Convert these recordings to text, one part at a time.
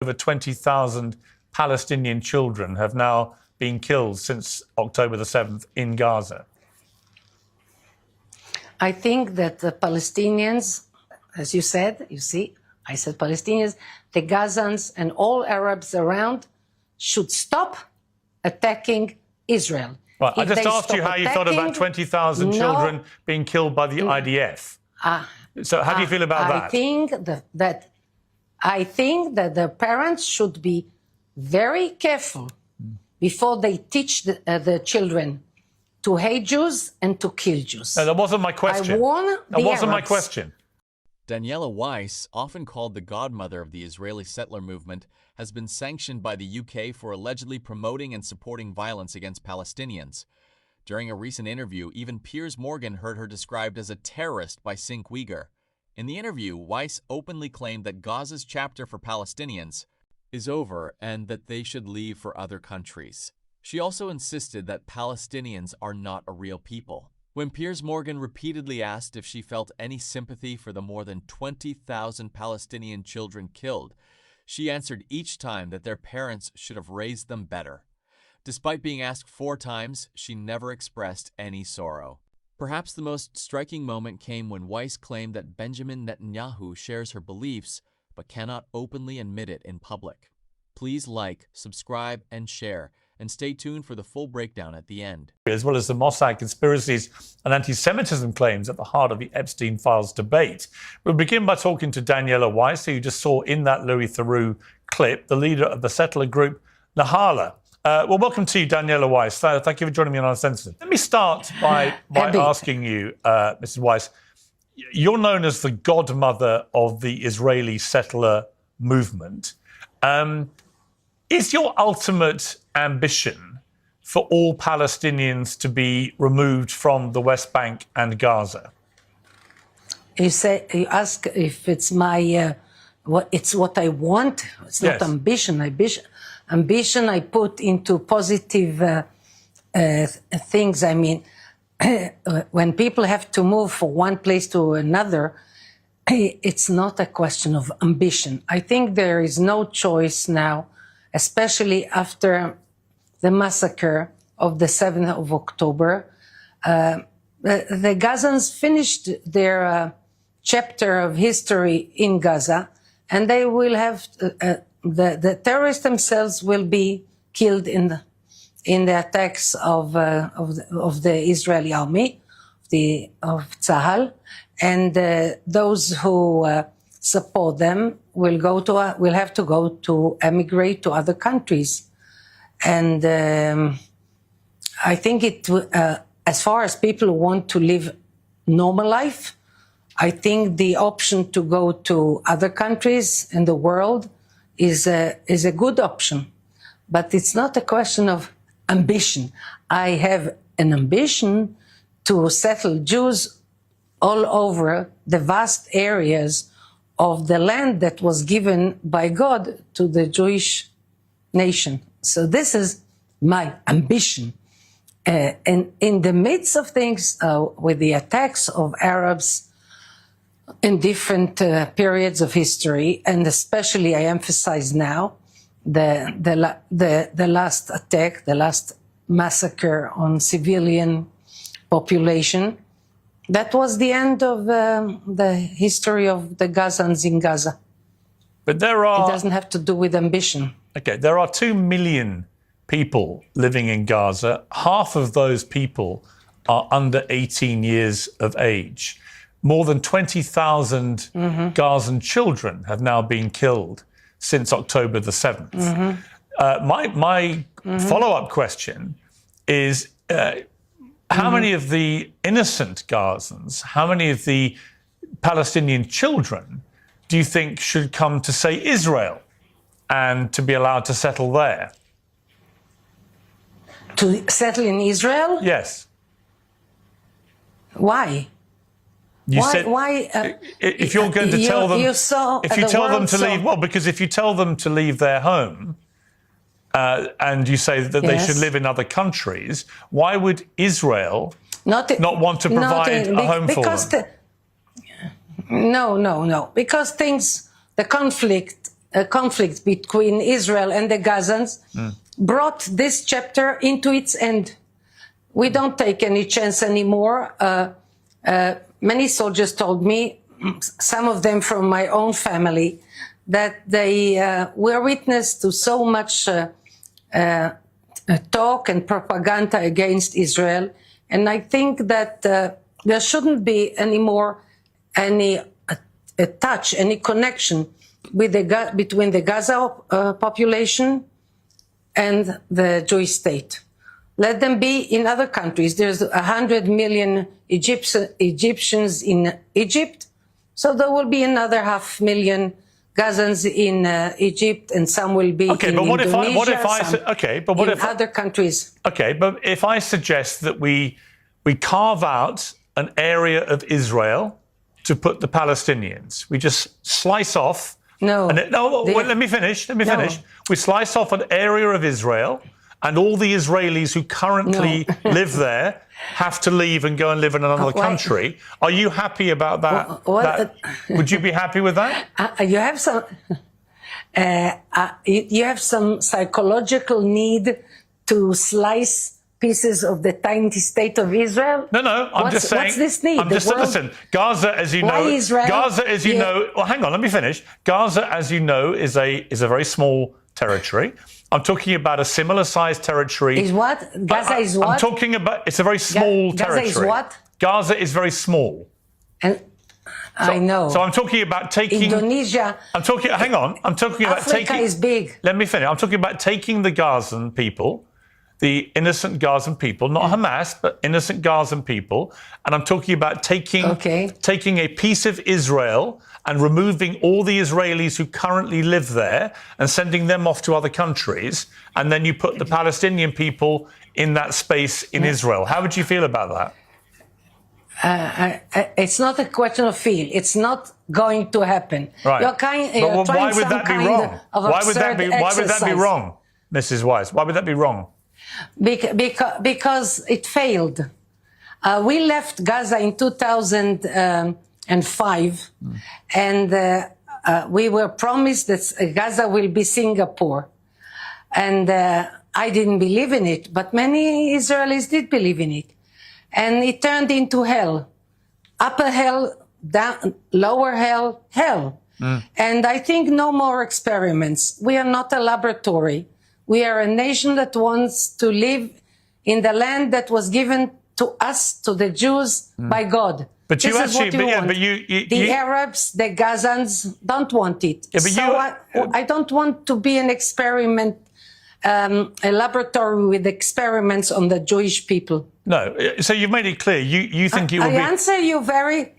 Over 20,000 Palestinian children have now been killed since October the 7th in Gaza. I think that the Palestinians, as you said, I said Palestinians, the Gazans and all Arabs around should stop attacking Israel. Right, I just asked you how you felt about 20,000 children being killed by the IDF. So how do you feel about that? I think that the parents should be very careful before they teach the children to hate Jews and to kill Jews. No, that wasn't my question. I warn that wasn't my question. Daniela Weiss, often called the godmother of the Israeli settler movement, has been sanctioned by the UK for allegedly promoting and supporting violence against Palestinians. During a recent interview, even Piers Morgan heard her described as a terrorist by Sync Uyghur. In the interview, Weiss openly claimed that Gaza's chapter for Palestinians is over and that they should leave for other countries. She also insisted that Palestinians are not a real people. When Piers Morgan repeatedly asked if she felt any sympathy for the more than 20,000 Palestinian children killed, she answered each time that their parents should have raised them better. Despite being asked 4 times, she never expressed any sorrow. Perhaps the most striking moment came when Weiss claimed that Benjamin Netanyahu shares her beliefs but cannot openly admit it in public. Please like, subscribe, and share, and stay tuned for the full breakdown at the end. As well as the Mossad conspiracies and anti-Semitism claims at the heart of the Epstein Files debate. We'll begin by talking to Daniela Weiss, who you just saw in that Louis Theroux clip, the leader of the settler group Nahala. Well, welcome to you, Daniela Weiss. Thank you for joining me on Uncensored. Let me start by asking you, Mrs. Weiss, you're known as the godmother of the Israeli settler movement. Is your ultimate ambition for all Palestinians to be removed from the West Bank and Gaza? You ask if it's my what I want. It's not ambition. Ambition I put into positive things. I mean, when people have to move from one place to another, it's not a question of ambition. I think there is no choice now, especially after the massacre of the 7th of October. The Gazans finished their chapter of history in Gaza, and they will have the terrorists themselves will be killed in the attacks of the Israeli army, of Tzahal, and those who support them will have to emigrate to other countries. And I think as far as people want to live normal life, I think the option to go to other countries in the world is a good option. But it's not a question of ambition. I have an ambition to settle Jews all over the vast areas of the land that was given by God to the Jewish nation. So this is my ambition. And in the midst of things, with the attacks of Arabs in different periods of history, and especially I emphasize now the last attack, the last massacre on civilian population, that was the end of the history of the Gazans in Gaza. But it doesn't have to do with ambition. Okay, there are 2 million people living in Gaza. Half of those people are under 18 years of age. More than 20,000 Gazan children have now been killed since October the 7th. My follow-up question is, how many of the innocent Gazans, how many of the Palestinian children do you think should come to, say, Israel and to be allowed to settle there? To settle in Israel? Yes. Why? Why? If you're going to tell them, if you tell them to leave, well, because if you tell them to leave their home, and you say that they should live in other countries, why would Israel not want to provide a home for them? No. Because the conflict conflict between Israel and the Gazans brought this chapter into its end. We don't take any chance anymore. Many soldiers told me, some of them from my own family, that they were witness to so much talk and propaganda against Israel. And I think that there shouldn't be anymore any touch, any connection with between the Gaza population and the Jewish state. Let them be in other countries. There's 100 million Egyptians in Egypt, so there will be another 500,000 Gazans in Egypt, and some will be in Indonesia, other countries. Okay, but if I suggest that we carve out an area of Israel to put the Palestinians, we just slice off. Let me finish. We slice off an area of Israel, and all the Israelis who currently live there have to leave and go and live in another country. Are you happy about that? Would you be happy with that? You have some psychological need to slice pieces of the tiny state of Israel? No, I'm just saying. What's this need? Listen, Gaza, as you know, well, hang on, let me finish. Gaza, as you know, is a very small territory. I'm talking about a similar sized territory. Is what? Gaza is what? I'm talking about, it's a very small territory. Gaza is what? Gaza is very small. And I know. So I'm talking about taking Indonesia. I'm talking about Africa taking. Is big. Let me finish. I'm talking about taking the Gazan people, the innocent Gazan people, not Hamas, but innocent Gazan people, and I'm talking about taking a piece of Israel and removing all the Israelis who currently live there and sending them off to other countries, and then you put the Palestinian people in that space in Israel. How would you feel about that? It's not a question of feel. It's not going to happen. Right. Why would that be wrong? Why would that be wrong, Mrs. Weiss? Why would that be wrong? Because it failed. We left Gaza in 2005, and we were promised that Gaza will be Singapore. And I didn't believe in it, but many Israelis did believe in it. And it turned into hell. Upper hell, down, lower hell, hell. And I think no more experiments. We are not a laboratory. We are a nation that wants to live in the land that was given to us, to the Jews, by God. But the Arabs, the Gazans don't want it. I don't want to be an experiment, a laboratory with experiments on the Jewish people. No, so you've made it clear. You think it will be... I answer you very...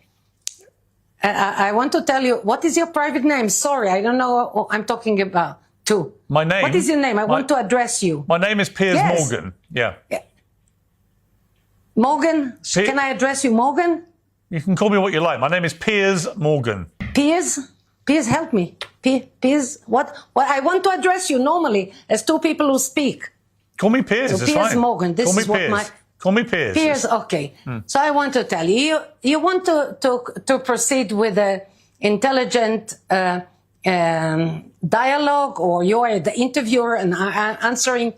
I want to tell you, what is your private name? Sorry, I don't know what I'm talking about, too. My name? What is your name? I want to address you. My name is Piers Morgan. Yeah. Morgan? Can I address you, Morgan? You can call me what you like. My name is Piers Morgan. Piers? Piers, help me. Piers, what? I want to address you normally as two people who speak. Call me Piers, it's Piers fine. Morgan, this is what my... Call me Piers. Piers, okay. So I want to tell you, you want to proceed with an intelligent dialogue, or you are the interviewer and answering.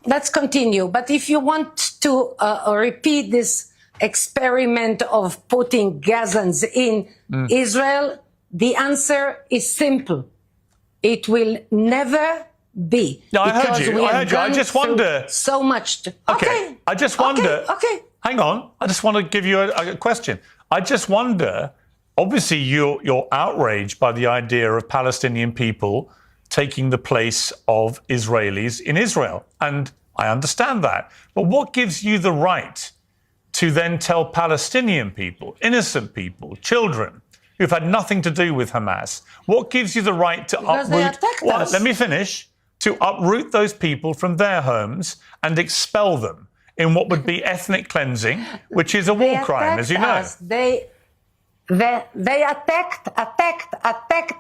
Let's continue. But if you want to repeat this experiment of putting Gazans in Israel, the answer is simple. It will never be. No, I heard you. I just wonder. So much. Okay. I just wonder. Okay. Hang on. I just want to give you a question. I just wonder. Obviously, you're outraged by the idea of Palestinian people taking the place of Israelis in Israel, and I understand that. But what gives you the right to then tell Palestinian people, innocent people, children, who've had nothing to do with Hamas, what gives you the right to uproot? Let me finish. To uproot those people from their homes and expel them in what would be ethnic cleansing, which is a war crime, as you know. They attacked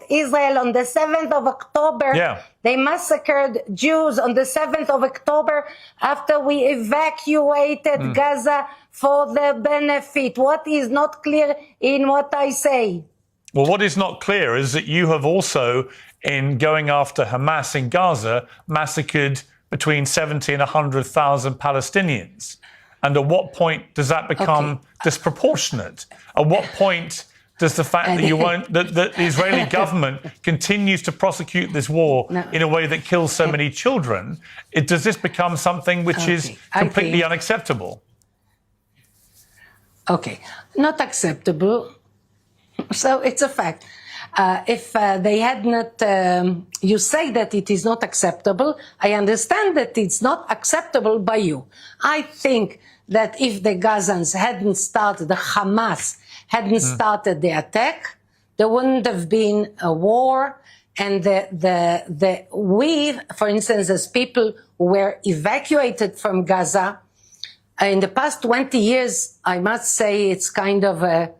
Israel on the 7th of October. Yeah. They massacred Jews on the 7th of October after we evacuated Gaza for their benefit. What is not clear in what I say? Well, what is not clear is that you have also in going after Hamas in Gaza massacred between 70 and 100,000 Palestinians? And at what point does that become disproportionate? At what point does the fact that the Israeli government continues to prosecute this war in a way that kills so many children, does this become something which is completely unacceptable? Okay, not acceptable. So it's a fact. If they had not, you say that it is not acceptable. I understand that it's not acceptable by you. I think that if the Gazans hadn't started, the Hamas hadn't started the attack, there wouldn't have been a war. And we, for instance, as people who were evacuated from Gaza, in the past 20 years, I must say it's kind of a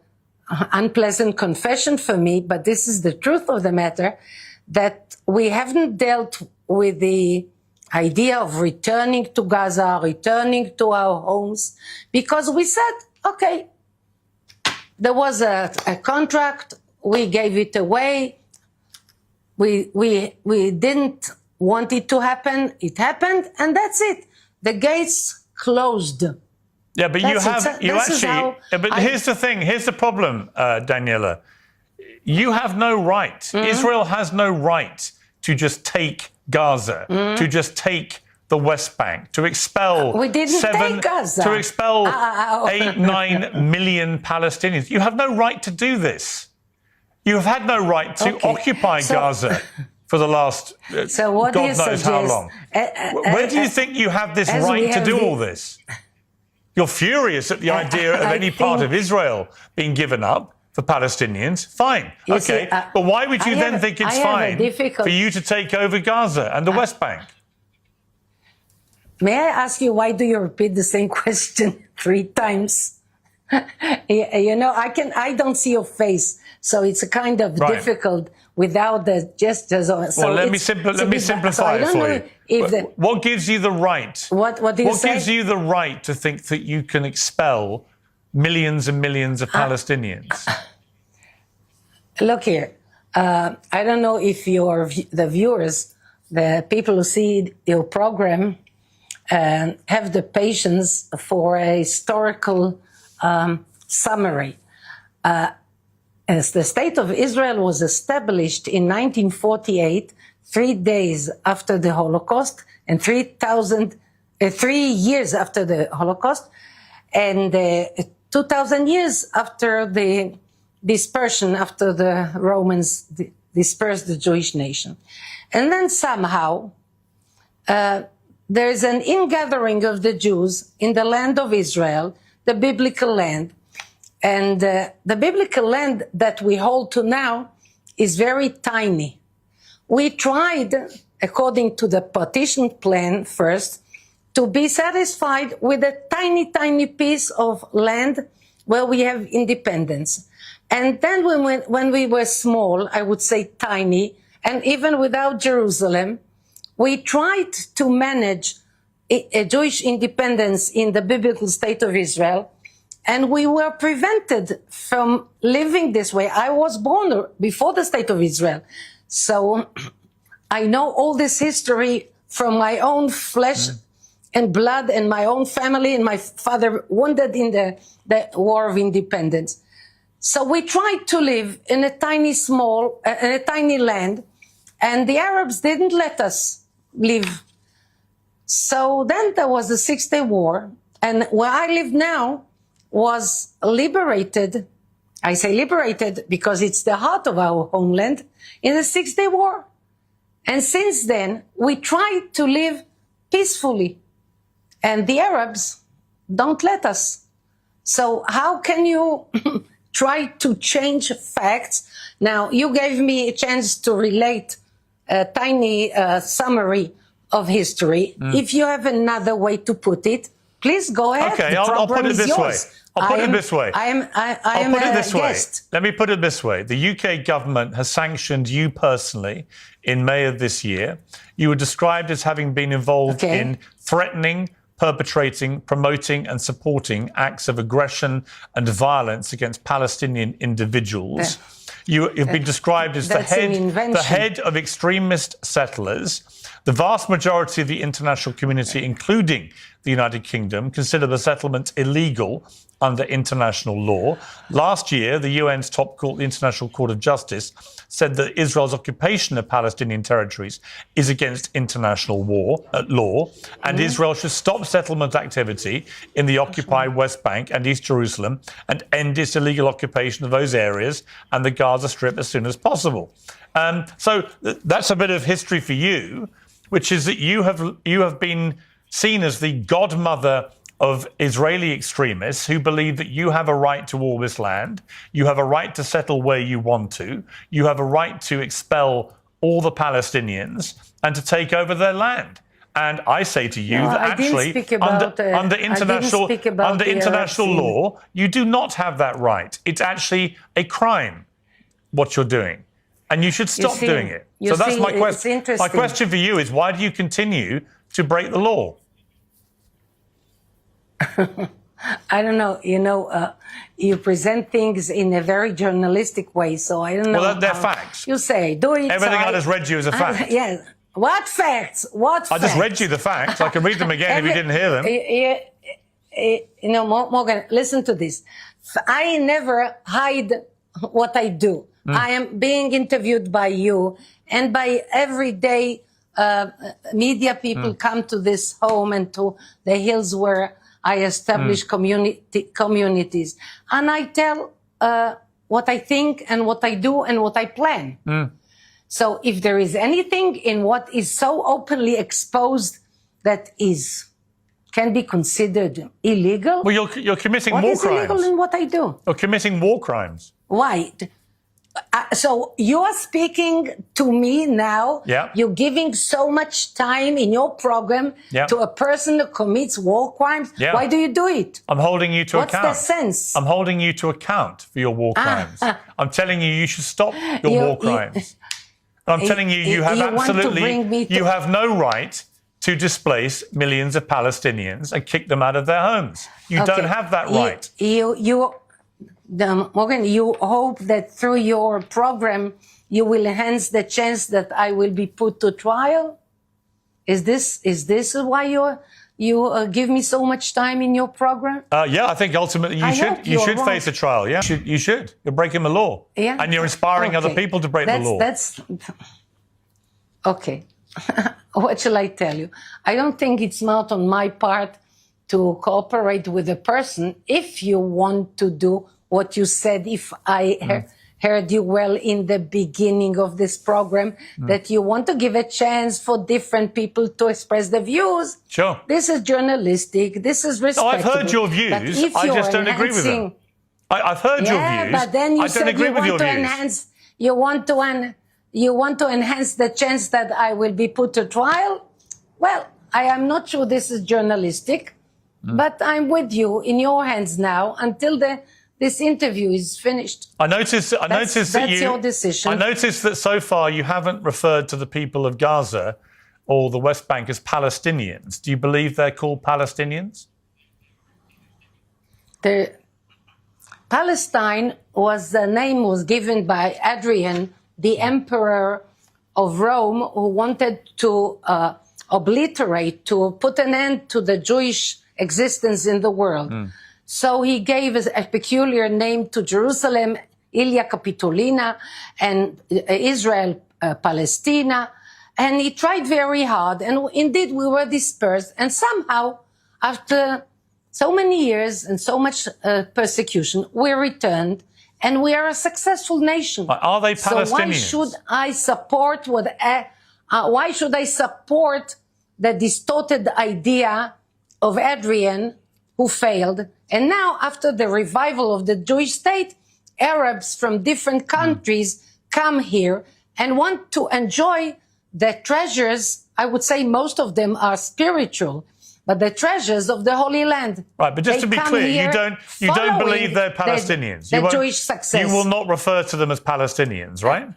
unpleasant confession for me, but this is the truth of the matter, that we haven't dealt with the idea of returning to Gaza, returning to our homes, because we said, okay, there was a contract, we gave it away, we didn't want it to happen, it happened, and that's it. The gates closed. Yeah, but here's the thing, here's the problem, Daniela. You have no right, Israel has no right to just take Gaza, to just take the West Bank, to expel take Gaza. To expel 8-9 million Palestinians. You have no right to do this. You have had no right to occupy Gaza for the last God knows how long. Where do you think you have this right to do all this? You're furious at the idea of any part of Israel being given up for Palestinians. Fine. Okay. But why would you then think it's fine for you to take over Gaza and the West Bank? May I ask you, why do you repeat the same question 3 times? You know, I don't see your face, so it's a kind of difficult without the gestures. Well, let me simplify it for you. What gives you the right? What gives you the right to think that you can expel millions and millions of Palestinians? Look here. I don't know if the viewers, the people who see your program, have the patience for a historical summary. As the State of Israel was established in 1948, 3 days after the Holocaust, and 3 years after the Holocaust, and 2,000 years after the dispersion, after the Romans dispersed the Jewish nation. And then somehow there is an ingathering of the Jews in the land of Israel, the biblical land. And the biblical land that we hold to now is very tiny. We tried, according to the partition plan first, to be satisfied with a tiny, tiny piece of land where we have independence. And then when we were small, I would say tiny, and even without Jerusalem, we tried to manage a Jewish independence in the biblical state of Israel. And we were prevented from living this way. I was born before the state of Israel. So I know all this history from my own flesh and blood and my own family and my father wounded in the War of Independence. So we tried to live in a tiny land, and the Arabs didn't let us live. So then there was the 6-Day War, and where I live now was liberated. I say liberated because it's the heart of our homeland in the 6-Day War. And since then, we tried to live peacefully, and the Arabs don't let us. So how can you try to change facts? Now, you gave me a chance to relate a tiny summary of history. If you have another way to put it, please go ahead. Okay, I'll put it this way. I'll put it this way. I am a guest. Let me put it this way. The UK government has sanctioned you personally in May of this year. You were described as having been involved in threatening, perpetrating, promoting and supporting acts of aggression and violence against Palestinian individuals. You've been described as the head of extremist settlers. The vast majority of the international community, including the United Kingdom, consider the settlement illegal under international law. Last year, the UN's top court, the International Court of Justice, said that Israel's occupation of Palestinian territories is against international law, and Israel should stop settlement activity in the occupied West Bank and East Jerusalem and end its illegal occupation of those areas and the Gaza Strip as soon as possible. So that's a bit of history for you, which is that you have been seen as the godmother of Israeli extremists who believe that you have a right to all this land, you have a right to settle where you want to, you have a right to expel all the Palestinians and to take over their land. And I say to you that actually, under international law, you do not have that right. It's actually a crime, what you're doing. And you should stop doing it. So that's my question. My question for you is, why do you continue to break the law? I don't know. You present things in a very journalistic way, so I don't know. Well, they're facts. You say, do it. Everything I just read you is a fact. Yes. What facts? I just read you the facts. I can read them again if you didn't hear them. Morgan, listen to this. I never hide what I do. I am being interviewed by you and by everyday media people come to this home and to the hills where I establish communities. And I tell what I think and what I do and what I plan. So if there is anything in what is so openly exposed that can be considered illegal. Well, you're committing war crimes. What is illegal in what I do? You're committing war crimes. Why? So you're speaking to me now. Yeah. You're giving so much time in your program to a person who commits war crimes. Yeah. Why do you do it? I'm holding you to account. What's the sense? I'm holding you to account for your war crimes. I'm telling you should stop your war crimes. I'm telling you, you have no right to displace millions of Palestinians and kick them out of their homes. You don't have that right. Morgan, you hope that through your program you will enhance the chance that I will be put to trial? Is this why you give me so much time in your program? Yeah, I think ultimately you should face a trial. Yeah, you should. You're breaking the law, and you're inspiring other people to break the law. Okay. What shall I tell you? I don't think it's not on my part to cooperate with a person if you want to do what you said, if I heard you well in the beginning of this program, that you want to give a chance for different people to express their views. Sure. This is journalistic. This is respectable. I've heard your views. I just don't agree with them. I've heard your views. But then you said you want to enhance. You want to enhance the chance that I will be put to trial. Well, I am not sure this is journalistic, but I'm with you in your hands now until this interview is finished. I noticed that's your decision. I noticed that so far you haven't referred to the people of Gaza or the West Bank as Palestinians. Do you believe they're called Palestinians? Palestine the name was given by Adrian, the emperor of Rome, who wanted to obliterate, to put an end to the Jewish existence in the world. So he gave a peculiar name to Jerusalem, Ilia Capitolina, and Israel, Palestina. And he tried very hard. And indeed, we were dispersed. And somehow, after so many years and so much persecution, we returned. And we are a successful nation. Are they Palestinians? So why should I support the distorted idea of Adrian, who failed? And now, after the revival of the Jewish state, Arabs from different countries come here and want to enjoy the treasures. I would say most of them are spiritual, but the treasures of the Holy Land. Right, but just to be clear, you don't believe they're Palestinians. The Jewish success. You will not refer to them as Palestinians, right?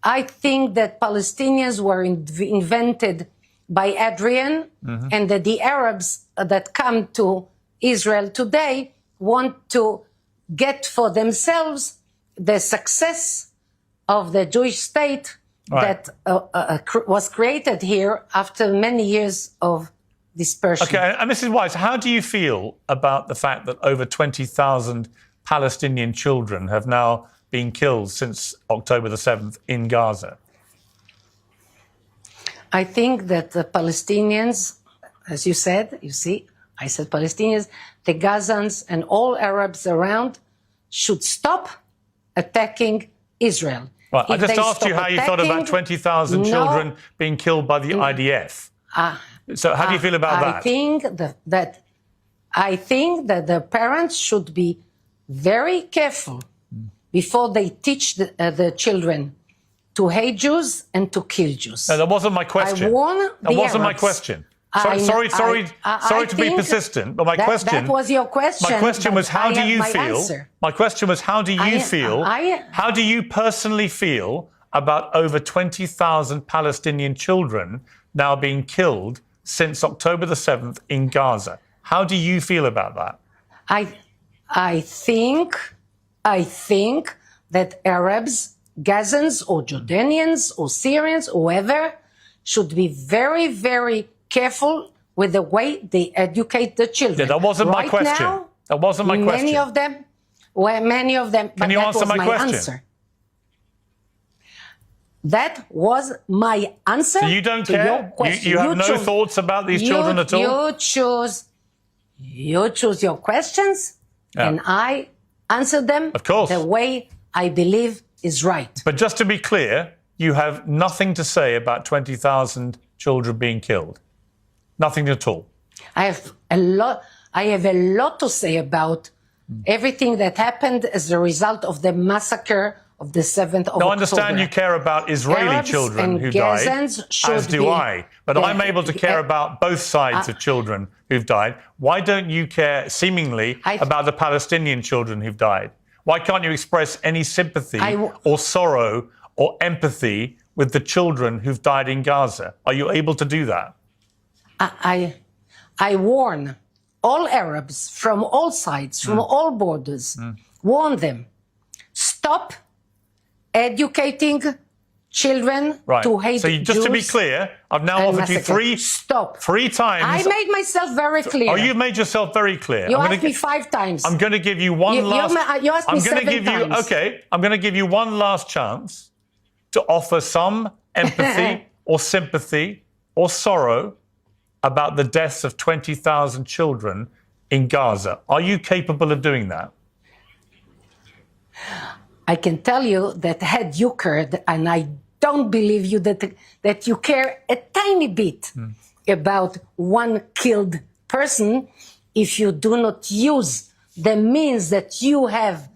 I think that Palestinians were invented by Adrian, and that the Arabs that come to Israel today want to get for themselves the success of the Jewish state that was created here after many years of dispersion. Okay, and Mrs. Weiss, how do you feel about the fact that over 20,000 Palestinian children have now been killed since October the 7th in Gaza? I think that the Palestinians, as you said, you see, I said Palestinians, the Gazans and all Arabs around should stop attacking Israel. Right, I just asked you how you felt about 20,000 children being killed by the IDF. So how do you feel about that? I think that the parents should be very careful before they teach the children to hate Jews and to kill Jews. No, that wasn't my question. I warn that wasn't my Arabs. question. Sorry to be persistent, but my question. That was your question. My question was, how do you feel? Answer. My question was, how do you feel? How do you personally feel about over 20,000 Palestinian children now being killed since October the 7th in Gaza? How do you feel about that? I think that Arabs, Gazans or Jordanians or Syrians, whoever, should be very, very careful with the way they educate the children. Yeah, that wasn't my question. Now, that wasn't my question. Many of them. Can you answer my question? Answer. That was my answer. So you don't care? You have no thoughts about these children at all? You choose your questions, and I answer them the way I believe is right. But just to be clear, you have nothing to say about 20,000 children being killed. Nothing at all. I have a lot to say about everything that happened as a result of the massacre of the 7th of October. I understand you care about Israeli children who died, as do I. But I'm able to care about both sides of children who've died. Why don't you care, seemingly, about the Palestinian children who've died? Why can't you express any sympathy or sorrow or empathy with the children who've died in Gaza? Are you able to do that? I warn all Arabs from all sides, from all borders, warn them, stop educating children to hate Jews. So just to be clear, I've now offered you three times. I made myself very clear. Oh, you've made yourself very clear. You asked me 5 times. I'm going to give you one last... You asked me 7 times. Okay, I'm going to give you one last chance to offer some empathy or sympathy or sorrow about the deaths of 20,000 children in Gaza. Are you capable of doing that? I can tell you that had you cared, and I don't believe you that you care a tiny bit about one killed person, if you do not use the means that you have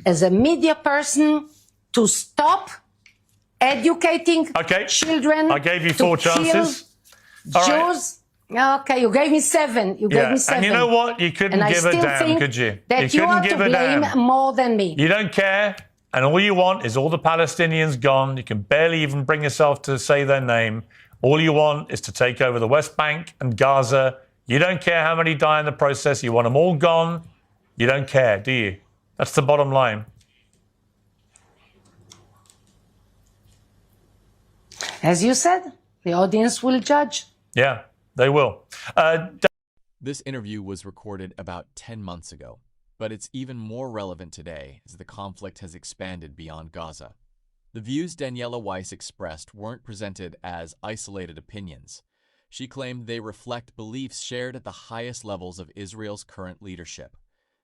as a media person to stop educating children. I gave you 4 chances. Jews. Okay, you gave me 7. You gave me 7. And you know what? You couldn't give a damn, could you? That you are to blame more than me. You don't care, and all you want is all the Palestinians gone. You can barely even bring yourself to say their name. All you want is to take over the West Bank and Gaza. You don't care how many die in the process. You want them all gone. You don't care, do you? That's the bottom line. As you said, the audience will judge. Yeah. They will. This interview was recorded about 10 months ago, but it's even more relevant today as the conflict has expanded beyond Gaza. The views Daniela Weiss expressed weren't presented as isolated opinions. She claimed they reflect beliefs shared at the highest levels of Israel's current leadership,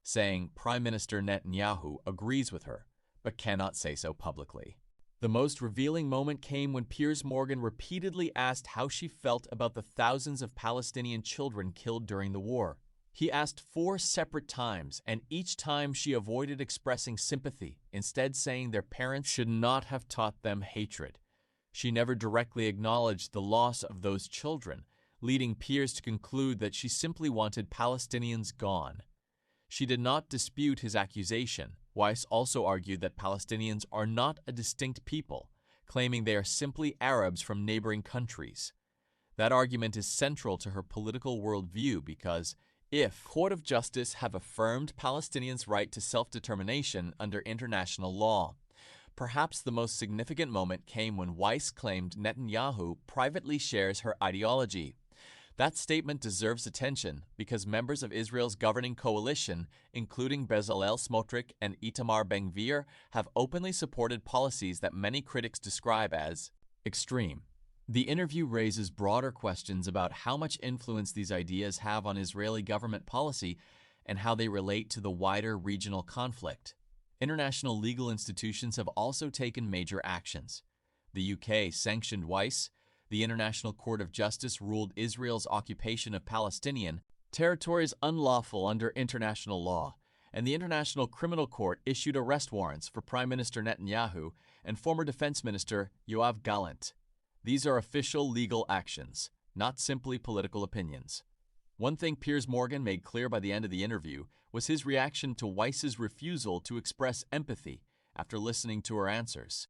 saying Prime Minister Netanyahu agrees with her, but cannot say so publicly. The most revealing moment came when Piers Morgan repeatedly asked how she felt about the thousands of Palestinian children killed during the war. He asked 4 separate times, and each time she avoided expressing sympathy, instead saying their parents should not have taught them hatred. She never directly acknowledged the loss of those children, leading Piers to conclude that she simply wanted Palestinians gone. She did not dispute his accusation. Weiss also argued that Palestinians are not a distinct people, claiming they are simply Arabs from neighboring countries. That argument is central to her political worldview because if Court of Justice have affirmed Palestinians' right to self-determination under international law. Perhaps the most significant moment came when Weiss claimed Netanyahu privately shares her ideology. That statement deserves attention because members of Israel's governing coalition, including Bezalel Smotrich and Itamar Ben-Gvir, have openly supported policies that many critics describe as extreme. The interview raises broader questions about how much influence these ideas have on Israeli government policy and how they relate to the wider regional conflict. International legal institutions have also taken major actions. The UK sanctioned Weiss. The International Court of Justice ruled Israel's occupation of Palestinian territories unlawful under international law, and the International Criminal Court issued arrest warrants for Prime Minister Netanyahu and former Defense Minister Yoav Gallant. These are official legal actions, not simply political opinions. One thing Piers Morgan made clear by the end of the interview was his reaction to Weiss's refusal to express empathy after listening to her answers.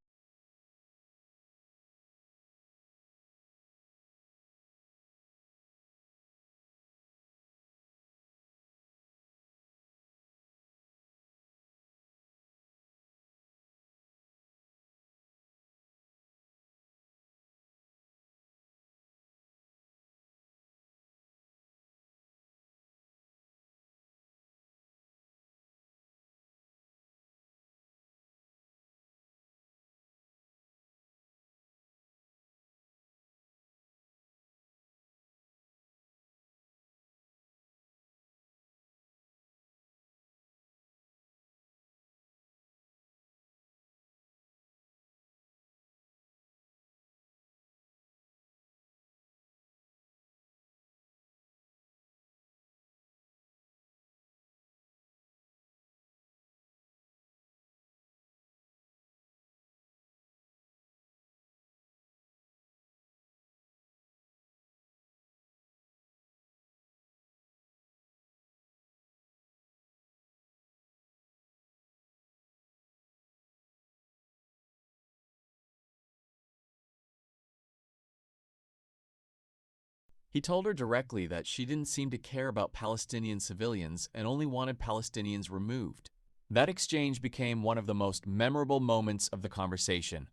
He told her directly that she didn't seem to care about Palestinian civilians and only wanted Palestinians removed. That exchange became one of the most memorable moments of the conversation.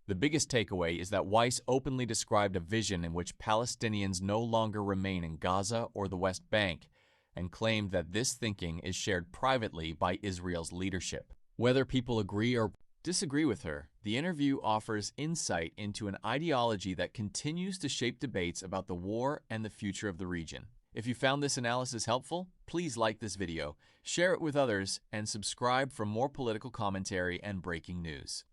The biggest takeaway is that Weiss openly described a vision in which Palestinians no longer remain in Gaza or the West Bank, and claimed that this thinking is shared privately by Israel's leadership. Whether people agree or disagree with her, the interview offers insight into an ideology that continues to shape debates about the war and the future of the region. If you found this analysis helpful, please like this video, share it with others, and subscribe for more political commentary and breaking news.